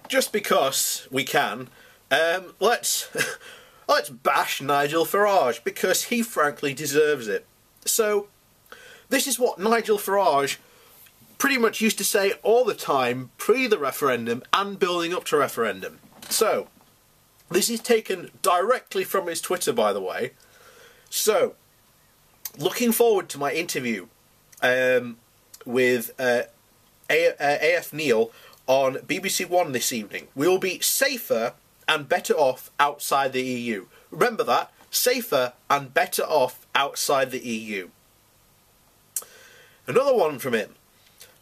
just because we can, let's bash Nigel Farage, because he frankly deserves it. So, this is what Nigel Farage pretty much used to say all the time, pre the referendum and building up to referendum. So, this is taken directly from his Twitter, by the way. So, looking forward to my interview with AF Neil on BBC One this evening. We will be safer and better off outside the EU. Remember that, safer and better off outside the EU. Another one from him.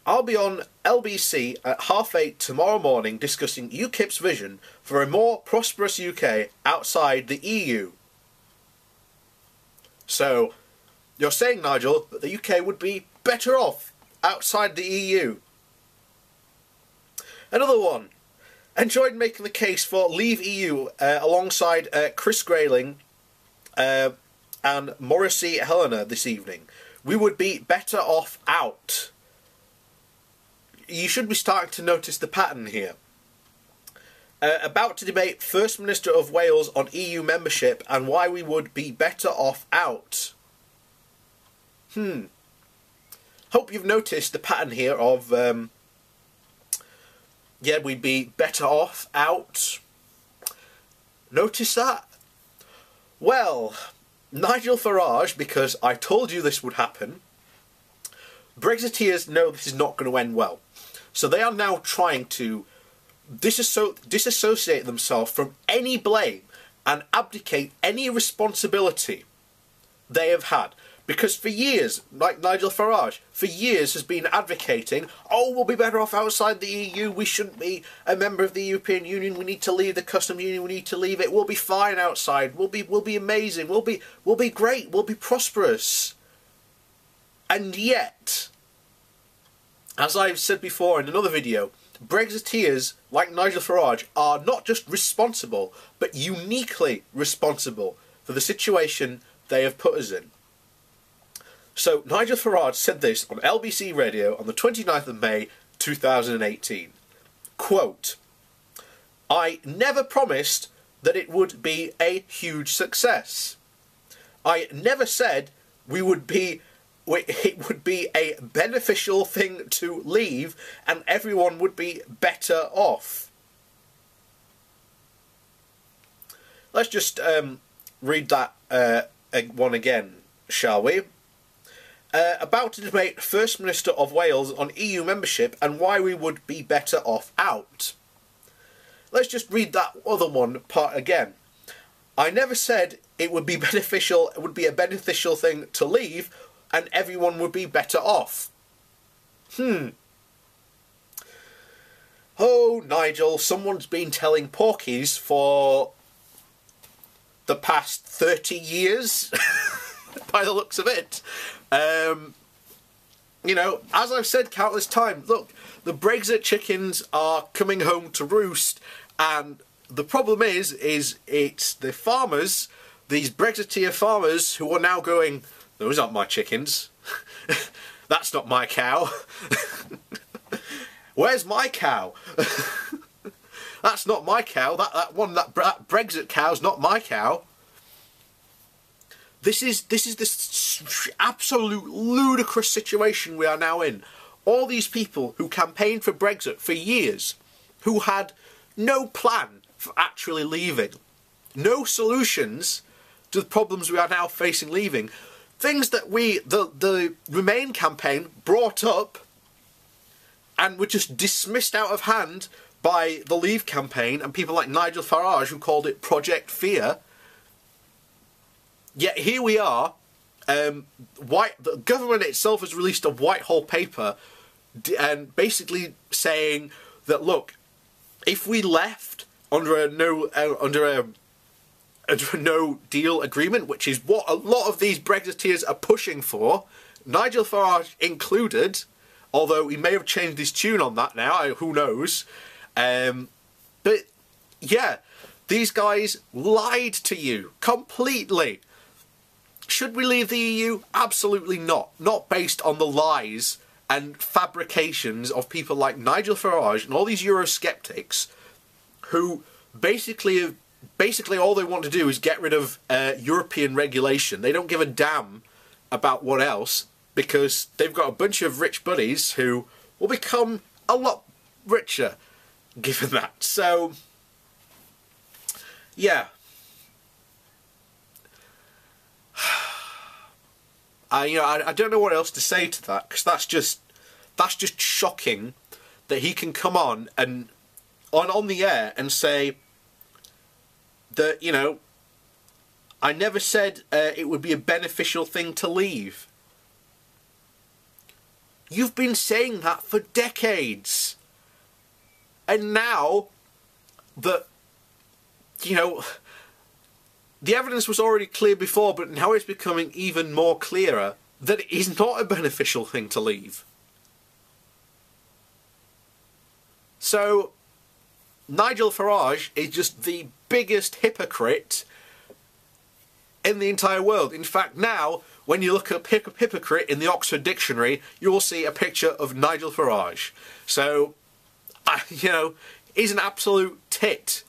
I'll be on LBC at 8:30 tomorrow morning discussing UKIP's vision for a more prosperous UK outside the EU. So, you're saying, Nigel, that the UK would be better off outside the EU. Another one. Enjoyed making the case for Leave EU alongside Chris Grayling and Morrissey Helena this evening. We would be better off out. You should be starting to notice the pattern here. About to debate First Minister of Wales on EU membership and why we would be better off out. Hope you've noticed the pattern here of, yeah, we'd be better off out. Notice that? Well, Nigel Farage, because I told you this would happen, Brexiteers know this is not going to end well. So they are now trying to disassociate themselves from any blame and abdicate any responsibility they have had. Because for years, like Nigel Farage, for years has been advocating, oh, we'll be better off outside the EU, we shouldn't be a member of the European Union, we need to leave the customs union, we need to leave it, we'll be fine outside, we'll be amazing, we'll be great, we'll be prosperous. And yet, as I've said before in another video, Brexiteers like Nigel Farage are not just responsible, but uniquely responsible for the situation they have put us in. So, Nigel Farage said this on LBC Radio on the 29th of May 2018. Quote, I never promised that it would be a huge success. I never said it would be a beneficial thing to leave and everyone would be better off. Let's just read that one again, shall we? About to debate First Minister of Wales on EU membership and why we would be better off out. Let's just read that other one part again. I never said it would be beneficial. It would be a beneficial thing to leave, and everyone would be better off. Oh, Nigel, someone's been telling porkies for the past 30 years, by the looks of it. You know, as I've said countless times, look, the Brexit chickens are coming home to roost, and the problem is it's the farmers, these Brexiteer farmers, who are now going, those aren't my chickens. That's not my cow. Where's my cow? That's not my cow. That Brexit cow's not my cow. This is this absolute ludicrous situation we are now in. All these people who campaigned for Brexit for years, who had no plan for actually leaving, no solutions to the problems we are now facing leaving, things that the Remain campaign brought up and were just dismissed out of hand by the Leave campaign and people like Nigel Farage, who called it Project Fear. Yet here we are, the government itself has released a Whitehall paper and basically saying that, look, if we left under a no deal agreement, which is what a lot of these Brexiteers are pushing for, Nigel Farage included, although he may have changed his tune on that now, who knows. But yeah, these guys lied to you completely. Should we leave the EU? Absolutely not. Not based on the lies and fabrications of people like Nigel Farage and all these Eurosceptics who basically all they want to do is get rid of European regulation. They don't give a damn about what else, because they've got a bunch of rich buddies who will become a lot richer given that. So, yeah. I don't know what else to say to that, because that's just shocking that he can come on and on the air and say that, you know, I never said it would be a beneficial thing to leave. You've been saying that for decades. And now that, you know, the evidence was already clear before, but now it's becoming even more clearer that it is not a beneficial thing to leave. So, Nigel Farage is just the biggest hypocrite in the entire world. In fact, now, when you look up hypocrite in the Oxford Dictionary, you will see a picture of Nigel Farage. So, you know, he's an absolute tit.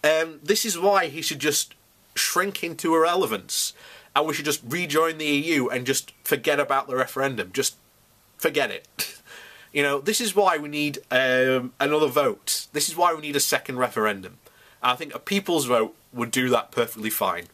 This is why he should just shrink into irrelevance, and we should just rejoin the EU and just forget about the referendum. Just forget it. You know, this is why we need another vote. This is why we need a second referendum. And I think a people's vote would do that perfectly fine.